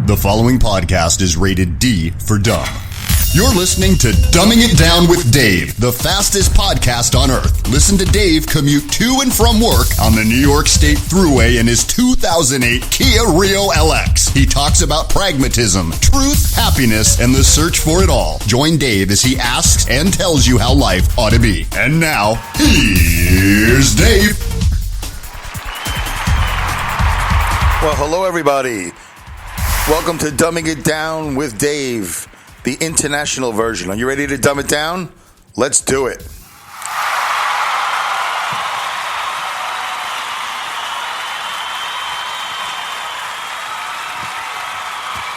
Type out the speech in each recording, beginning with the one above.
The following podcast is rated D for dumb. You're listening to Dumbing It Down with Dave, the fastest podcast on earth. Listen to Dave commute to and from work on the New York State Thruway in his 2008 Kia Rio LX. He talks about pragmatism, truth, happiness, and the search for it all. Join Dave as he asks and tells you how life ought to be. And now, here's Dave. Well, hello, everybody. Welcome to Dumbing It Down with Dave, the international version. Are you ready to dumb it down? Let's do it.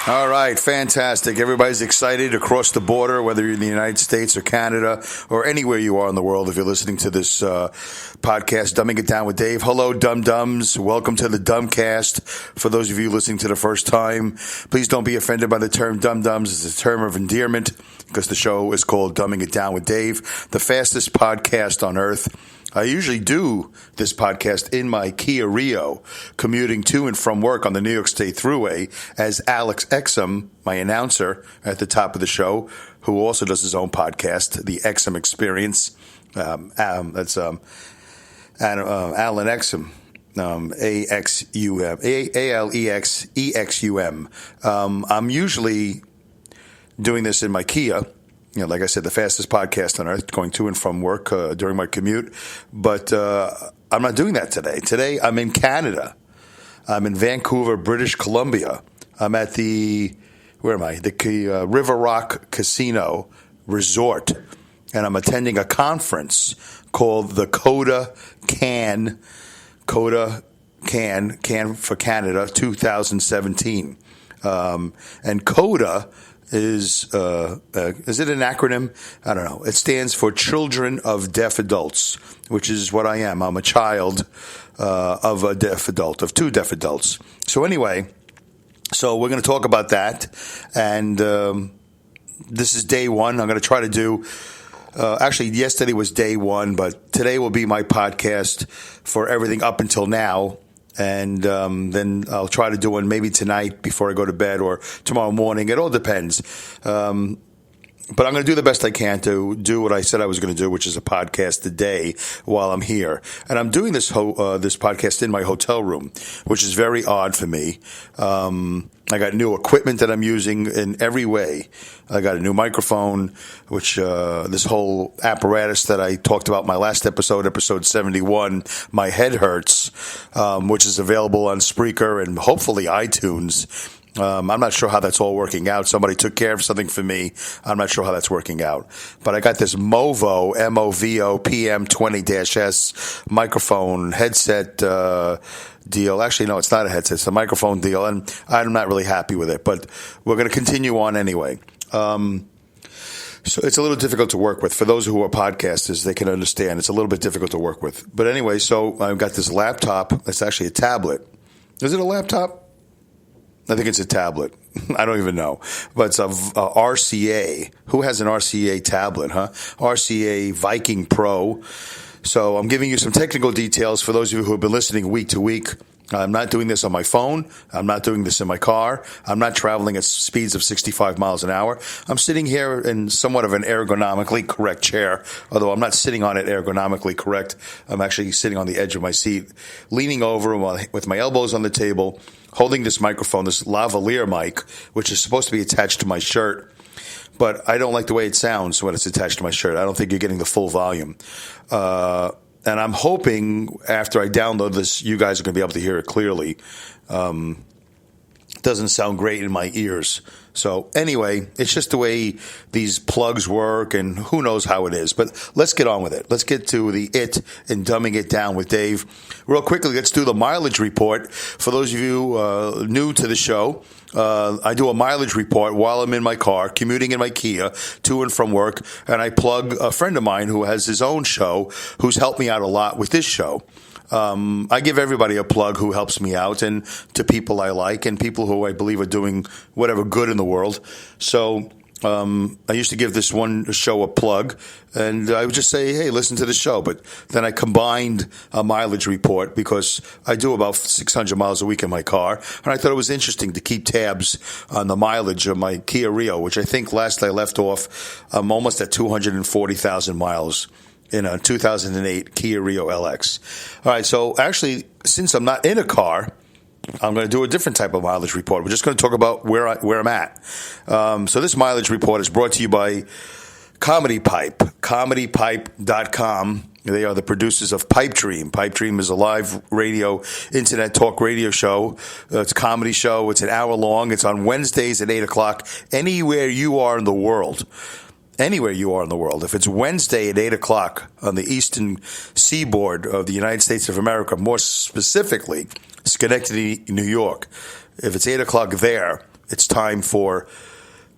All right, fantastic. Everybody's excited across the border, whether you're in the United States or Canada or anywhere you are in the world. If you're listening to this podcast, Dumbing It Down with Dave. Hello, dum-dums. Welcome to the Dumbcast. For those of you listening to the first time, please don't be offended by the term dum-dums. It's a term of endearment because the show is called Dumbing It Down with Dave, the fastest podcast on earth. I usually do this podcast in my Kia Rio, commuting to and from work on the New York State Thruway, as Alex Exum, my announcer at the top of the show, who also does his own podcast, The Exum Experience. That's Alan Exum. A-X-U-M. A-L-E-X-E-X-U-M. I'm usually doing this in my Kia. You know, like I said, the fastest podcast on earth, going to and from work during my commute. But I'm not doing that today. Today, I'm in Canada. I'm in Vancouver, British Columbia. I'm at the River Rock Casino Resort. And I'm attending a conference called the CODA-CAN, CODA-CAN for Canada 2017. And CODA is it an acronym? I don't know. It stands for Children of Deaf Adults, which is what I am. I'm a child of a deaf adult, of two deaf adults. So anyway, we're going to talk about that. And this is day one. I'm going to try to do, actually yesterday was day one, but today will be my podcast for everything up until now. And then I'll try to do one maybe tonight before I go to bed or tomorrow morning. It all depends. But I'm going to do the best I can to do what I said I was going to do, which is a podcast a day while I'm here. And I'm doing this podcast in my hotel room, which is very odd for me. I got new equipment that I'm using in every way. I got a new microphone, which this whole apparatus that I talked about in my last episode 71, My Head Hurts, which is available on Spreaker and hopefully iTunes. I'm not sure how that's all working out. Somebody took care of something for me. I'm not sure how that's working out. But I got this Movo, M-O-V-O, PM20-S microphone headset deal. Actually, no, it's not a headset. It's a microphone deal, and I'm not really happy with it. But we're going to continue on anyway. So it's a little difficult to work with. For those who are podcasters, they can understand. It's a little bit difficult to work with. But anyway, so I've got this laptop. It's actually a tablet. Is it a laptop? I think it's a tablet. I don't even know. But it's a RCA. Who has an RCA tablet, huh? RCA Viking Pro. So I'm giving you some technical details for those of you who have been listening week to week. I'm not doing this on my phone. I'm not doing this in my car. I'm not traveling at speeds of 65 miles an hour. I'm sitting here in somewhat of an ergonomically correct chair, although I'm not sitting on it ergonomically correct. I'm actually sitting on the edge of my seat, leaning over with my elbows on the table, holding this microphone, this lavalier mic, which is supposed to be attached to my shirt. But I don't like the way it sounds when it's attached to my shirt. I don't think you're getting the full volume. And I'm hoping after I download this, you guys are going to be able to hear it clearly. It doesn't sound great in my ears. So anyway, it's just the way these plugs work, and who knows how it is. But let's get on with it. Let's get to the and dumbing it down with Dave. Real quickly, let's do the mileage report. For those of you new to the show, I do a mileage report while I'm in my car, commuting in my Kia to and from work, and I plug a friend of mine who has his own show, who's helped me out a lot with this show. I give everybody a plug who helps me out, and to people I like and people who I believe are doing whatever good in the world. So I used to give this one show a plug, and I would just say, hey, listen to the show. But then I combined a mileage report because I do about 600 miles a week in my car. And I thought it was interesting to keep tabs on the mileage of my Kia Rio, which I think last I left off, I'm almost at 240,000 miles in a 2008 Kia Rio LX. All right, so actually, since I'm not in a car, I'm going to do a different type of mileage report. We're just going to talk about where I'm at. So this mileage report is brought to you by Comedy Pipe, comedypipe.com. They are the producers of Pipe Dream. Pipe Dream is a live radio, internet talk radio show. It's a comedy show. It's an hour long. It's on Wednesdays at 8 o'clock, anywhere you are in the world. Anywhere you are in the world. If it's Wednesday at 8 o'clock on the eastern seaboard of the United States of America, more specifically, Schenectady, New York. If it's 8 o'clock there, it's time for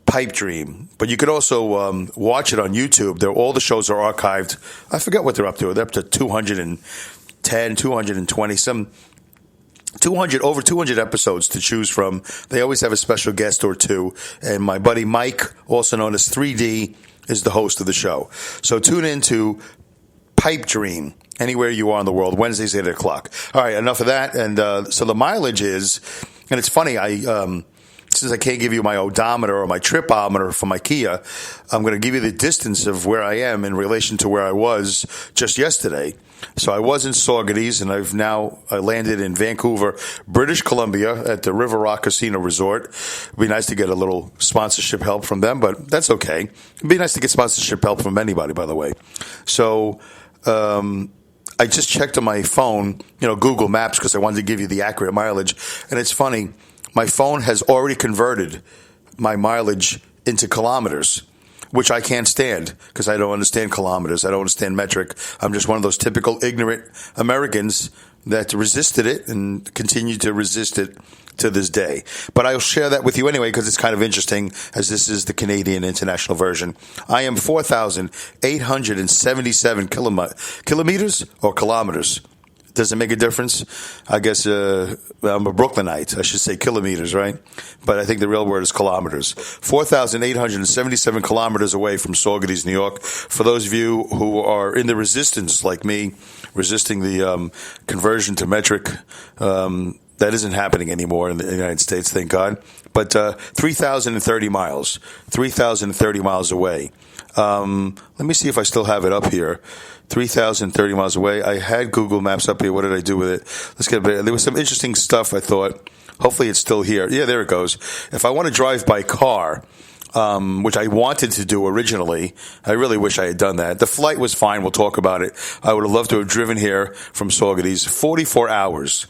Pipe Dream. But you could also watch it on YouTube. All the shows are archived. I forget what they're up to. They're up to 210, 220, over 200 episodes to choose from. They always have a special guest or two. And my buddy Mike, also known as 3D, is the host of the show. So tune in to Pipe Dream, anywhere you are in the world, Wednesdays at 8 o'clock. All right, enough of that. And so the mileage is, and it's funny, since I can't give you my odometer or my tripometer for my Kia, I'm going to give you the distance of where I am in relation to where I was just yesterday. So I was in Saugerties, and I landed in Vancouver, British Columbia at the River Rock Casino Resort. It'd be nice to get a little sponsorship help from them, but that's okay. It'd be nice to get sponsorship help from anybody, by the way. So I just checked on my phone, Google Maps, because I wanted to give you the accurate mileage. And it's funny, my phone has already converted my mileage into kilometers, which I can't stand because I don't understand kilometers. I don't understand metric. I'm just one of those typical ignorant Americans that resisted it and continue to resist it to this day. But I'll share that with you anyway because it's kind of interesting, as this is the Canadian international version. I am 4,877 kilometers or kilometers. Does it make a difference? I guess I'm a Brooklynite. I should say kilometers, right? But I think the real word is kilometers. 4,877 kilometers away from Saugerties, New York. For those of you who are in the resistance, like me, resisting the conversion to metric, that isn't happening anymore in the United States, thank God. But 3,030 miles. 3,030 miles away. Let me see if I still have it up here. 3,030 miles away. I had Google Maps up here. What did I do with it? Let's get a bit. There was some interesting stuff, I thought. Hopefully it's still here. Yeah, there it goes. If I want to drive by car, which I wanted to do originally, I really wish I had done that. The flight was fine. We'll talk about it. I would have loved to have driven here from Saugerties. 44 hours.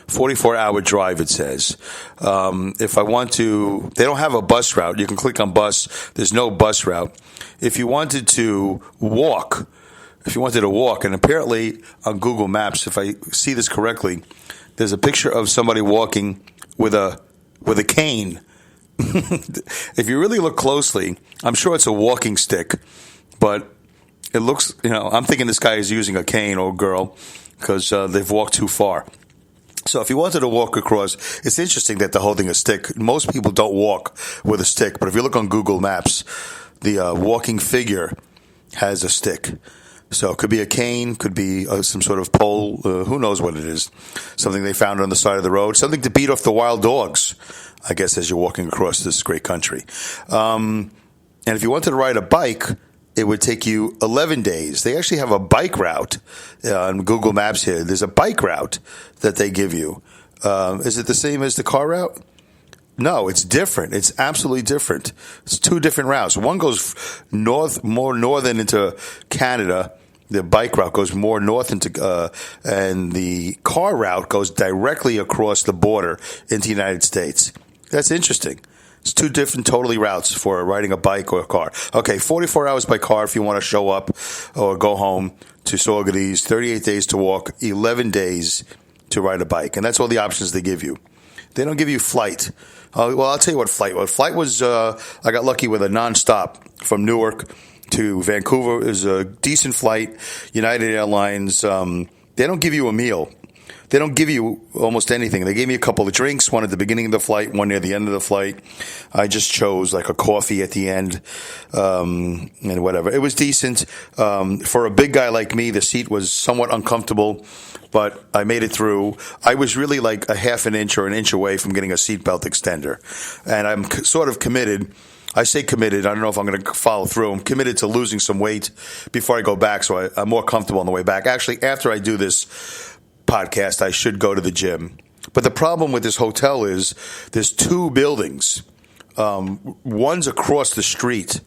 44-hour drive, it says. If I want to, they don't have a bus route. You can click on bus. There's no bus route. If you wanted to walk, and apparently on Google Maps, if I see this correctly, there's a picture of somebody walking with a cane. If you really look closely, I'm sure it's a walking stick, but it looks, I'm thinking this guy is using a cane or girl because they've walked too far. So if you wanted to walk across, it's interesting that they're holding a stick. Most people don't walk with a stick, but if you look on Google Maps, the walking figure has a stick. So it could be a cane, could be some sort of pole, who knows what it is. Something they found on the side of the road, something to beat off the wild dogs, I guess, as you're walking across this great country. And if you wanted to ride a bike, it would take you 11 days. They actually have a bike route on Google Maps here. There's a bike route that they give you. Is it the same as the car route? No, it's different. It's absolutely different. It's two different routes. One goes more northern into Canada. The bike route goes more north into, and the car route goes directly across the border into the United States. That's interesting. It's two different totally routes for riding a bike or a car. Okay, 44 hours by car if you want to show up or go home to Saugerties, 38 days to walk, 11 days to ride a bike. And that's all the options they give you. They don't give you flight. Well, I'll tell you what flight was. Flight was, I got lucky with a nonstop from Newark to Vancouver. It was a decent flight. United Airlines, they don't give you a meal. they don't give you almost anything. They gave me a couple of drinks, one at the beginning of the flight, one near the end of the flight. I just chose like a coffee at the end, and whatever. It was decent. For a big guy like me, the seat was somewhat uncomfortable, but I made it through. I was really like a half an inch or an inch away from getting a seatbelt extender, and I'm sort of committed. I say committed. I don't know if I'm going to follow through. I'm committed to losing some weight before I go back, so I'm more comfortable on the way back. Actually, after I do this podcast, I should go to the gym. But the problem with this hotel is there's two buildings. One's across the street.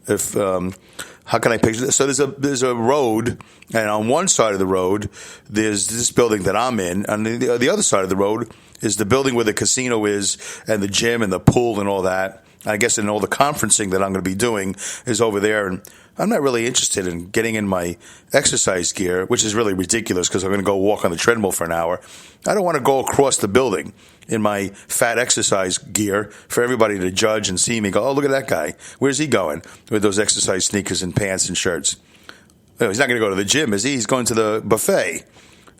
How can I picture this? So there's a road, and on one side of the road, there's this building that I'm in, and the other side of the road is the building where the casino is, and the gym and the pool and all that. I guess and all the conferencing that I'm going to be doing is over there, and I'm not really interested in getting in my exercise gear, which is really ridiculous because I'm going to go walk on the treadmill for an hour. I don't want to go across the building in my fat exercise gear for everybody to judge and see me go, oh, look at that guy. Where's he going with those exercise sneakers and pants and shirts? No, he's not going to go to the gym, is he? He's going to the buffet.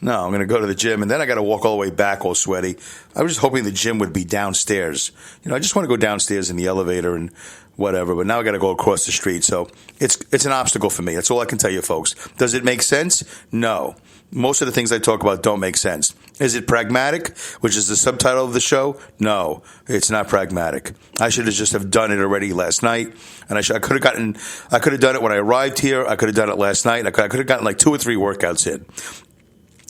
No, I'm going to go to the gym, and then I got to walk all the way back all sweaty. I was just hoping the gym would be downstairs. I just want to go downstairs in the elevator and whatever, but now I got to go across the street. So it's an obstacle for me. That's all I can tell you, folks. Does it make sense? No. Most of the things I talk about don't make sense. Is it pragmatic, which is the subtitle of the show? No, it's not pragmatic. I should have just have done it already last night, and I could have done it when I arrived here. I could have done it last night. I could have gotten like 2 or 3 workouts in.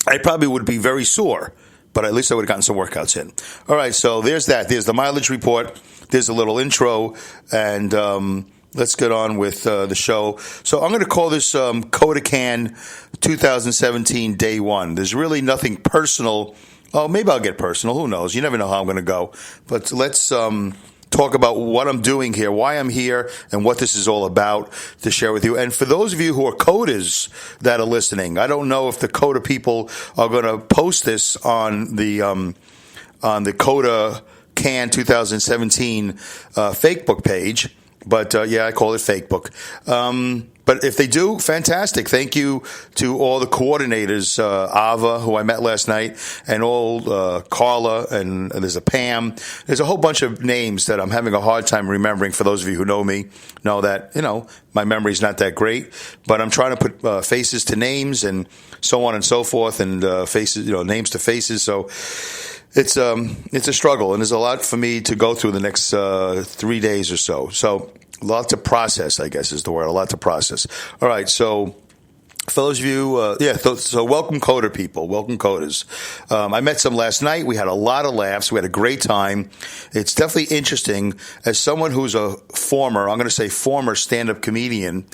I probably would be very sore, but at least I would have gotten some workouts in. All right, so there's that. There's the mileage report. There's a little intro, and let's get on with the show. So I'm going to call this CODA-CAN 2017 Day 1. There's really nothing personal. Oh, maybe I'll get personal. Who knows? You never know how I'm going to go. But let's talk about what I'm doing here, why I'm here, and what this is all about to share with you. And for those of you who are coders that are listening, I don't know if the CODA people are going to post this on the CODA-CAN 2017 Fakebook page. But, yeah, I call it Fakebook. But if they do, fantastic. Thank you to all the coordinators, Ava, who I met last night, and all Carla, and there's a Pam. There's a whole bunch of names that I'm having a hard time remembering. For those of you who know me, know that, my memory's not that great. But I'm trying to put faces to names and so on and so forth, and faces, names to faces. So it's a struggle, and there's a lot for me to go through the next 3 days or so. So a lot to process, I guess is the word, a lot to process. All right, so for those of you, so welcome CODA people, welcome CODAs. I met some last night. We had a lot of laughs. We had a great time. It's definitely interesting. As someone who's a former stand-up comedian,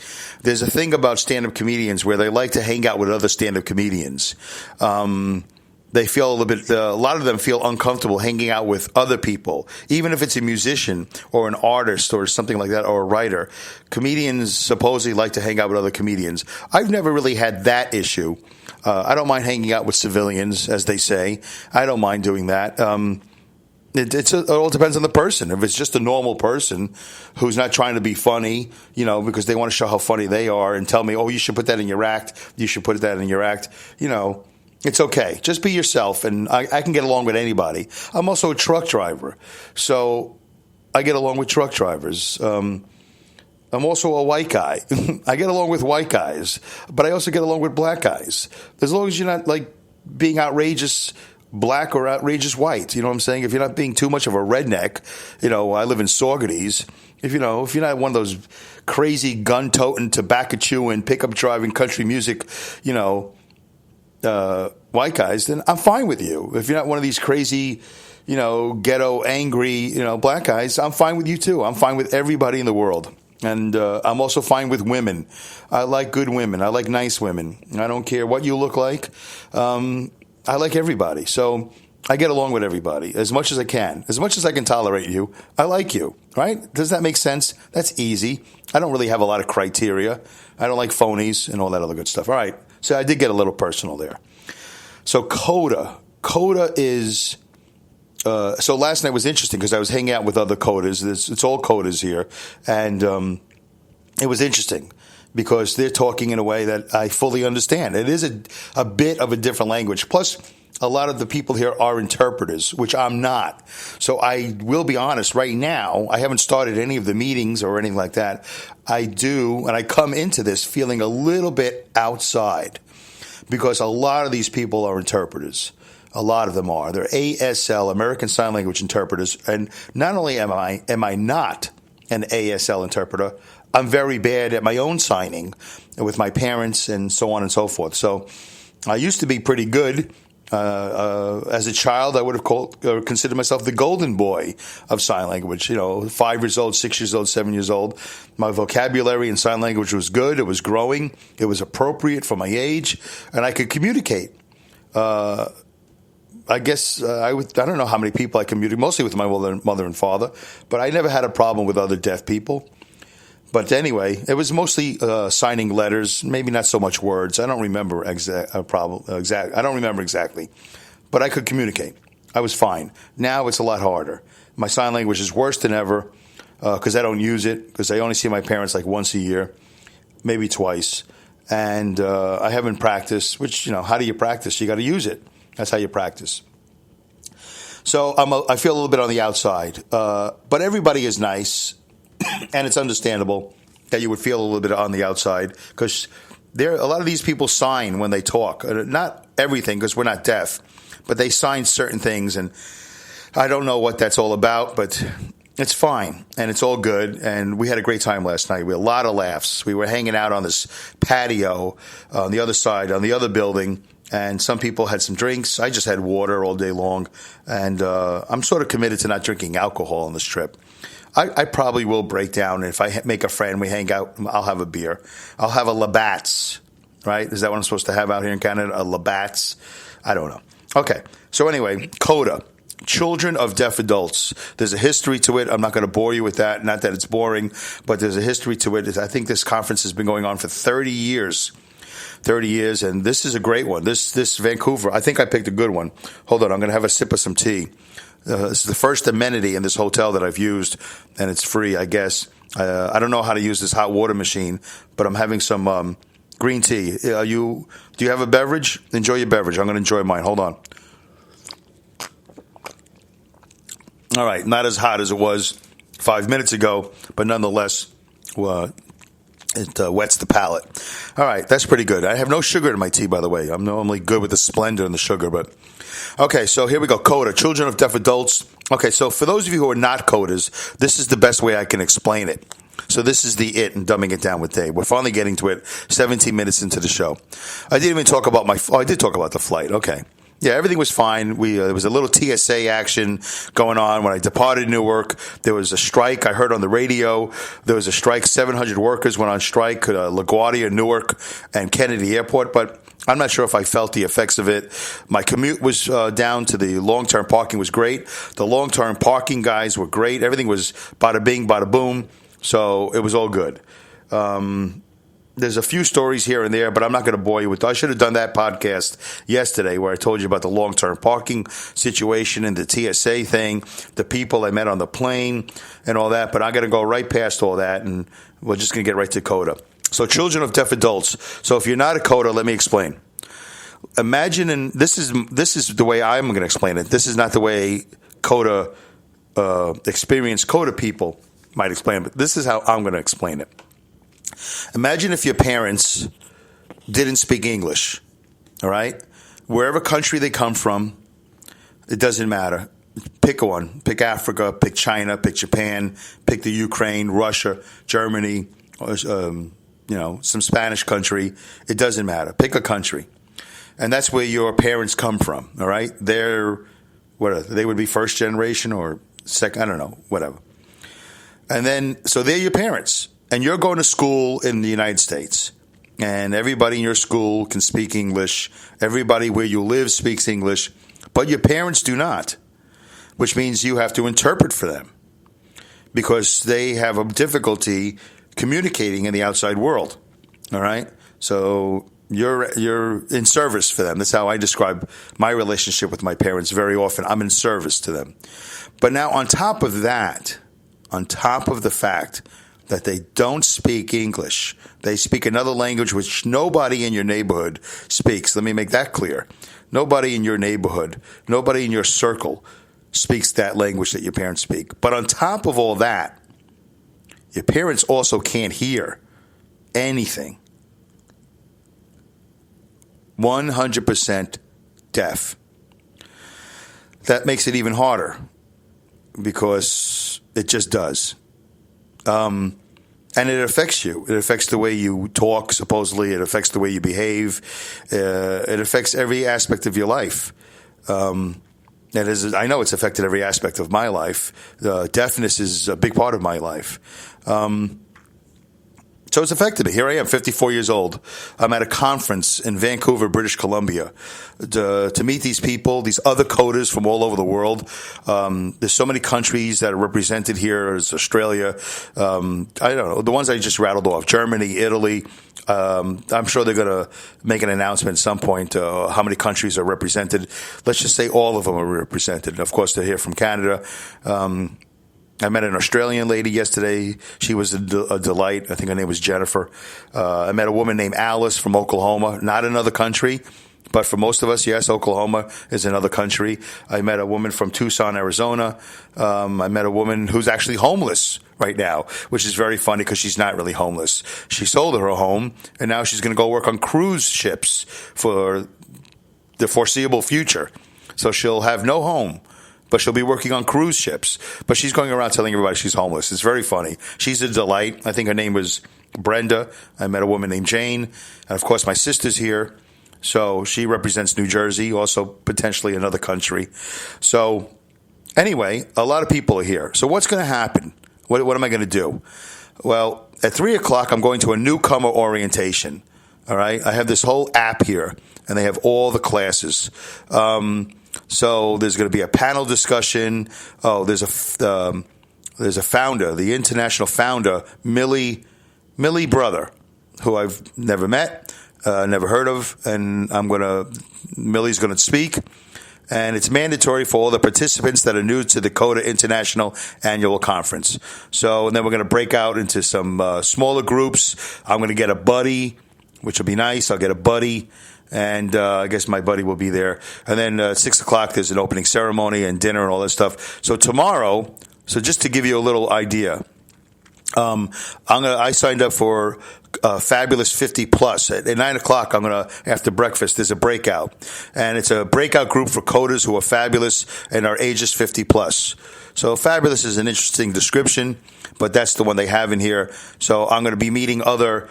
there's a thing about stand-up comedians where they like to hang out with other stand-up comedians. They feel a lot of them feel uncomfortable hanging out with other people, even if it's a musician or an artist or something like that, or a writer. Comedians supposedly like to hang out with other comedians. I've never really had that issue. I don't mind hanging out with civilians, as they say. I don't mind doing that. It all depends on the person. If it's just a normal person who's not trying to be funny, because they want to show how funny they are and tell me, oh, you should put that in your act, it's okay. Just be yourself, and I can get along with anybody. I'm also a truck driver, so I get along with truck drivers. I'm also a white guy. I get along with white guys, but I also get along with black guys. As long as you're not, being outrageous black or outrageous white. You know what I'm saying? If you're not being too much of a redneck, I live in Saugerties. If you're not one of those crazy gun-toting, tobacco-chewing, pickup driving country music, white guys, then I'm fine with you. If you're not one of these crazy, ghetto, angry, black guys, I'm fine with you too. I'm fine with everybody in the world. And I'm also fine with women. I like good women. I like nice women. I don't care what you look like. I like everybody. So I get along with everybody as much as I can. As much as I can tolerate you, I like you, right? Does that make sense? That's easy. I don't really have a lot of criteria. I don't like phonies and all that other good stuff. All right. So I did get a little personal there. So CODA is, so last night was interesting because I was hanging out with other CODAs. It's all CODAs here. And it was interesting because they're talking in a way that I fully understand. It is a bit of a different language. Plus, a lot of the people here are interpreters, which I'm not. So I will be honest, right now, I haven't started any of the meetings or anything like that. I do, and I come into this feeling a little bit outside because a lot of these people are interpreters. A lot of them are. They're ASL, American Sign Language interpreters. And not only am I not an ASL interpreter, I'm very bad at my own signing with my parents and so on and so forth. So I used to be pretty good. As a child, I would have considered myself the golden boy of sign language. 5 years old, 6 years old, 7 years old. My vocabulary in sign language was good. It was growing. It was appropriate for my age, and I could communicate. I guess I don't know how many people I communicate, mostly with my mother and father, but I never had a problem with other deaf people. But anyway, it was mostly signing letters, maybe not so much words. I don't remember I don't remember exactly, but I could communicate. I was fine. Now it's a lot harder. My sign language is worse than ever because I don't use it because I only see my parents like once a year, maybe twice, and I haven't practiced. Which how do you practice? You got to use it. That's how you practice. So I feel a little bit on the outside, but everybody is nice. And it's understandable that you would feel a little bit on the outside because a lot of these people sign when they talk. Not everything because we're not deaf, but they sign certain things. And I don't know what that's all about, but it's fine. And it's all good. And we had a great time last night. We had a lot of laughs. We were hanging out on this patio on the other side, on the other building. And some people had some drinks. I just had water all day long. And I'm sort of committed to not drinking alcohol on this trip. I probably will break down. If I make a friend, we hang out, I'll have a beer. I'll have a Labatt's, right? Is that what I'm supposed to have out here in Canada? A Labatt's? I don't know. Okay. So anyway, CODA, Children of Deaf Adults. There's a history to it. I'm not going to bore you with that. Not that it's boring, but there's a history to it. I think this conference has been going on for 30 years. 30 years, and this is a great one. This Vancouver, I think I picked a good one. Hold on, I'm going to have a sip of some tea. This is the first amenity in this hotel that I've used, and it's free, I guess. I don't know how to use this hot water machine, but I'm having some green tea. Do you have a beverage? Enjoy your beverage. I'm going to enjoy mine. Hold on. All right, not as hot as it was 5 minutes ago, but nonetheless, it wets the palate. All right, that's pretty good. I have no sugar in my tea, by the way. I'm normally good with the Splenda and the sugar, but okay. So here we go. CODA, Children of Deaf Adults. Okay, so for those of you who are not CODAs, this is the best way I can explain it. So this is and dumbing it down with Dave. We're finally getting to it. 17 minutes into the show. I didn't even talk about I did talk about the flight. Okay. Yeah, everything was fine. There was a little TSA action going on when I departed Newark. There was a strike. I heard on the radio there was a strike. 700 workers went on strike at LaGuardia, Newark, and Kennedy Airport. But I'm not sure if I felt the effects of it. My commute was down to the long-term parking was great. The long-term parking guys were great. Everything was bada bing, bada boom. So it was all good. There's a few stories here and there, but I'm not going to bore you with. I should have done that podcast yesterday where I told you about the long-term parking situation and the TSA thing, the people I met on the plane and all that. But I'm going to go right past all that, and we're just going to get right to CODA. So Children of Deaf Adults. So if you're not a CODA, let me explain. Imagine, and this is the way I'm going to explain it. This is not the way CODA, experienced CODA people might explain it, but this is how I'm going to explain it. Imagine if your parents didn't speak English, all right? Wherever country they come from, it doesn't matter. Pick one. Pick Africa, pick China, pick Japan, pick the Ukraine, Russia, Germany, some Spanish country. It doesn't matter. Pick a country. And that's where your parents come from, all right? They would be first generation or second, I don't know, whatever. And then, so they're your parents. And you're going to school in the United States, and everybody in your school can speak English. Everybody where you live speaks English, but your parents do not, which means you have to interpret for them because they have a difficulty communicating in the outside world. All right? So you're in service for them. That's how I describe my relationship with my parents very often. I'm in service to them. But now on top of that, on top of the fact that they don't speak English, they speak another language which nobody in your neighborhood speaks. Let me make that clear. Nobody in your neighborhood, nobody in your circle speaks that language that your parents speak. But on top of all that, your parents also can't hear anything. 100% deaf. That makes it even harder because it just does. And it affects you. It affects the way you talk, supposedly. It affects the way you behave. It affects every aspect of your life. I know it's affected every aspect of my life. Deafness is a big part of my life. So it's affected me. Here I am, 54 years old. I'm at a conference in Vancouver, British Columbia, to meet these people, these other coders from all over the world. There's so many countries that are represented here. There's Australia. I don't know, the ones I just rattled off, Germany, Italy. I'm sure they're going to make an announcement at some point how many countries are represented. Let's just say all of them are represented. Of course, they're here from Canada. I met an Australian lady yesterday. She was a delight. I think her name was Jennifer. I met a woman named Alice from Oklahoma, not another country, but for most of us, yes, Oklahoma is another country. I met a woman from Tucson, Arizona. I met a woman who's actually homeless right now, which is very funny because she's not really homeless. She sold her home, and now she's going to go work on cruise ships for the foreseeable future. So she'll have no home, but she'll be working on cruise ships. But she's going around telling everybody she's homeless. It's very funny. She's a delight. I think her name was Brenda. I met a woman named Jane. And, of course, my sister's here. So she represents New Jersey, also potentially another country. So anyway, a lot of people are here. So what's going to happen? What am I going to do? Well, at 3 o'clock, I'm going to a newcomer orientation. All right? I have this whole app here, and they have all the classes. So there's going to be a panel discussion. Oh, there's a founder, the international founder, Millie Brother, who I've never met, never heard of, and Millie's going to speak. And it's mandatory for all the participants that are new to the CODA International Annual Conference. So, and then we're going to break out into some smaller groups. I'm going to get a buddy, which will be nice. I'll get a buddy. And I guess my buddy will be there. And then at 6 o'clock, there's an opening ceremony and dinner and all that stuff. So tomorrow, just to give you a little idea, I signed up for Fabulous 50 Plus. At 9 o'clock, after breakfast, there's a breakout. And it's a breakout group for coders who are fabulous and are ages 50 plus. So fabulous is an interesting description, but that's the one they have in here. So I'm going to be meeting other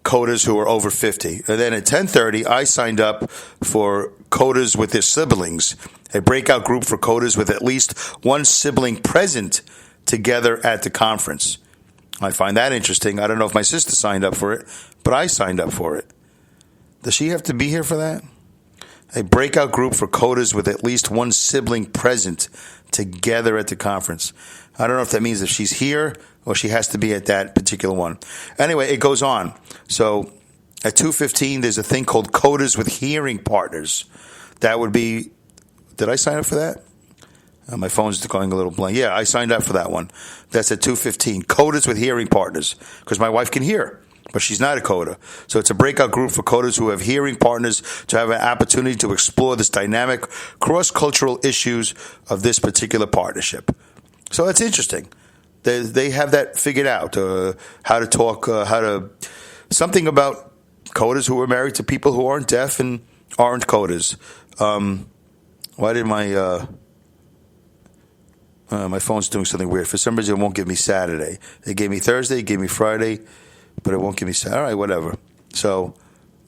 coders who are over 50. And then at 10:30, I signed up for coders with their siblings, a breakout group for coders with at least one sibling present together at the conference. I find that interesting. I don't know if my sister signed up for it, but I signed up for it. Does she have to be here for that? A breakout group for coders with at least one sibling present together at the conference. I don't know if that means if she's here or she has to be at that particular one. Anyway, it goes on. So at 2:15, there's a thing called Coders with Hearing Partners. That would be, did I sign up for that? My phone's going a little blank. Yeah, I signed up for that one. That's at 2:15. Coders with Hearing Partners, because my wife can hear, but she's not a coder. So it's a breakout group for coders who have hearing partners to have an opportunity to explore this dynamic cross-cultural issues of this particular partnership. So it's interesting. They have that figured out, how to talk, something about coders who are married to people who aren't deaf and aren't coders. Why did my phone's doing something weird. For some reason, it won't give me Saturday. It gave me Thursday, it gave me Friday, but it won't give me Saturday. All right, whatever. So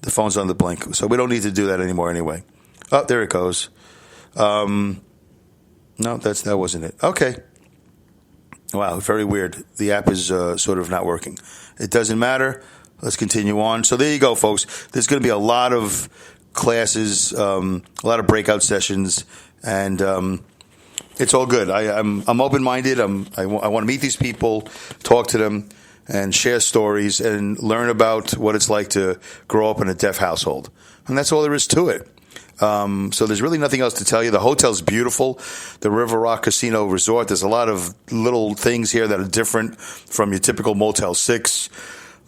the phone's on the blink. So we don't need to do that anymore anyway. Oh, there it goes. No, that wasn't it. Okay. Wow, very weird. The app is sort of not working. It doesn't matter. Let's continue on. So there you go, folks. There's going to be a lot of classes, a lot of breakout sessions, and it's all good. I'm open-minded. I want to meet these people, talk to them, and share stories and learn about what it's like to grow up in a deaf household. And that's all there is to it. So there's really nothing else to tell you. The hotel's beautiful. The River Rock Casino Resort. There's a lot of little things here that are different from your typical Motel 6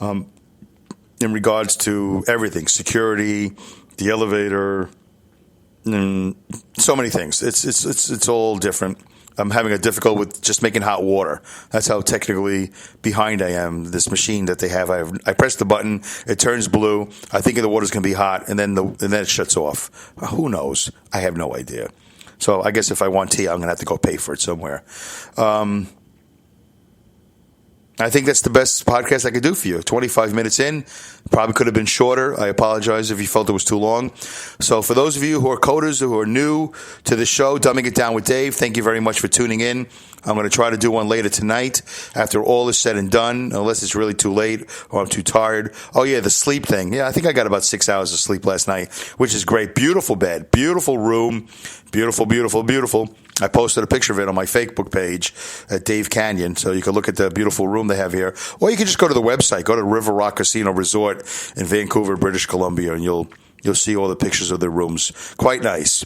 in regards to everything. Security, the elevator, So many things. It's all different. I'm having a difficult with just making hot water. That's how technically behind I am. This machine that they have, I press the button, it turns blue. I think the water's going to be hot, and then it shuts off. Who knows? I have no idea. So I guess if I want tea, I'm going to have to go pay for it somewhere. I think that's the best podcast I could do for you. 25 minutes in. Probably could have been shorter. I apologize if you felt it was too long. So for those of you who are coders, who are new to the show, Dumbing It Down with Dave, thank you very much for tuning in. I'm going to try to do one later tonight after all is said and done, unless it's really too late or I'm too tired. Oh, yeah, the sleep thing. Yeah, I think I got about 6 hours of sleep last night, which is great. Beautiful bed, beautiful room, beautiful, beautiful, beautiful. I posted a picture of it on my Facebook page at Dave Kanyan, so you can look at the beautiful room they have here. Or you can just go to the website, go to River Rock Casino Resort in Vancouver, British Columbia, and you'll see all the pictures of the rooms. Quite nice.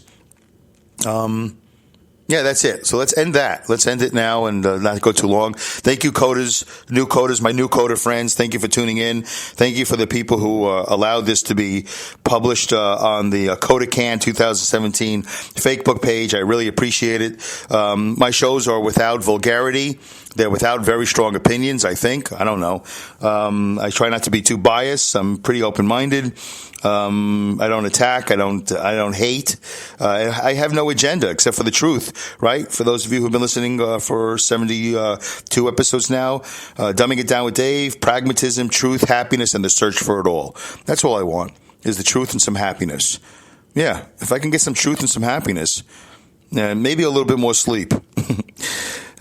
Yeah, that's it. So let's end that. Let's end it now and not go too long. Thank you, coders, new coders, my new coder friends. Thank you for tuning in. Thank you for the people who allowed this to be published on the CODA-CAN 2017 Facebook page. I really appreciate it. My shows are without vulgarity. They're without very strong opinions, I think. I don't know. I try not to be too biased. I'm pretty open-minded. I don't attack. I don't hate. I have no agenda except for the truth, right? For those of you who've been listening for 72 episodes now, Dumbing It Down with Dave, pragmatism, truth, happiness, and the search for it all. That's all I want, is the truth and some happiness. Yeah, if I can get some truth and some happiness, maybe a little bit more sleep.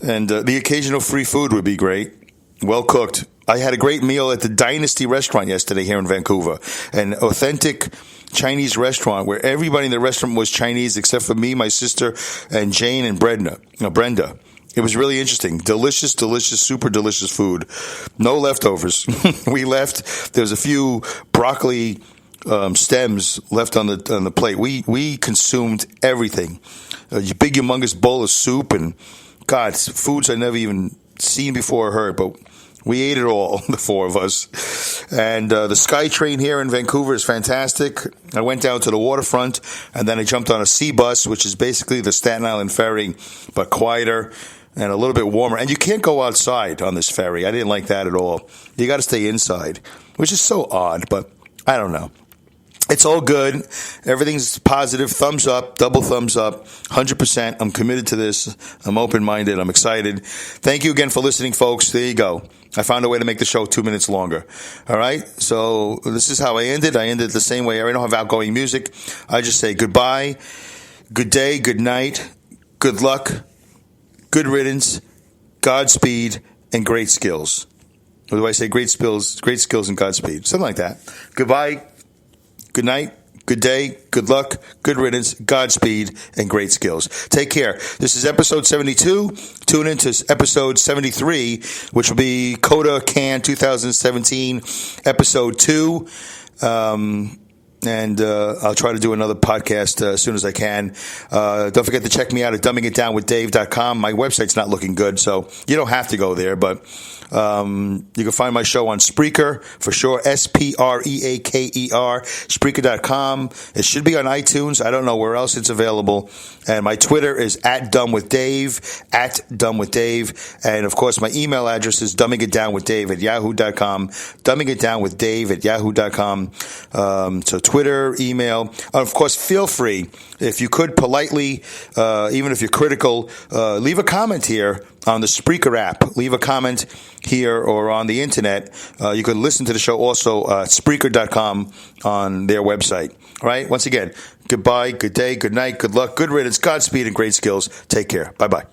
And the occasional free food would be great. Well cooked. I had a great meal at the Dynasty restaurant yesterday here in Vancouver. An authentic Chinese restaurant where everybody in the restaurant was Chinese except for me, my sister, and Jane and Brenda. It was really interesting. Delicious, delicious, super delicious food. No leftovers. We left. There was a few broccoli stems left on the plate. We consumed everything. A big, humongous bowl of soup and, God, foods I never even seen before or heard, but we ate it all, the four of us. And the SkyTrain here in Vancouver is fantastic. I went down to the waterfront, and then I jumped on a sea bus, which is basically the Staten Island ferry, but quieter and a little bit warmer. And you can't go outside on this ferry. I didn't like that at all. You got to stay inside, which is so odd, but I don't know. It's all good. Everything's positive. Thumbs up, double thumbs up, 100%. I'm committed to this. I'm open-minded. I'm excited. Thank you again for listening, folks. There you go. I found a way to make the show 2 minutes longer. All right? So this is how I ended. I ended the same way. I don't have outgoing music. I just say goodbye, good day, good night, good luck, good riddance, Godspeed, and great skills. Or do I say great skills and Godspeed? Something like that. Goodbye. Good night, good day, good luck, good riddance, Godspeed, and great skills. Take care. This is episode 72. Tune into episode 73, which will be CODA-CAN 2017, episode 2. And I'll try to do another podcast as soon as I can. Don't forget to check me out at dumbingitdownwithdave.com. My website's not looking good, so you don't have to go there, but you can find my show on Spreaker, for sure, Spreaker, Spreaker.com. It should be on iTunes. I don't know where else it's available. And my Twitter is @dumbwithdave, @dumbwithdave. And, of course, my email address is dumbingitdownwithdave@yahoo.com, dumbingitdownwithdave@yahoo.com. So Twitter, email. Of course, feel free, if you could politely, even if you're critical, leave a comment here on the Spreaker app. Leave a comment here or on the internet. You can listen to the show also at Spreaker.com on their website. All right? Once again, goodbye, good day, good night, good luck, good riddance, Godspeed, and great skills. Take care. Bye-bye.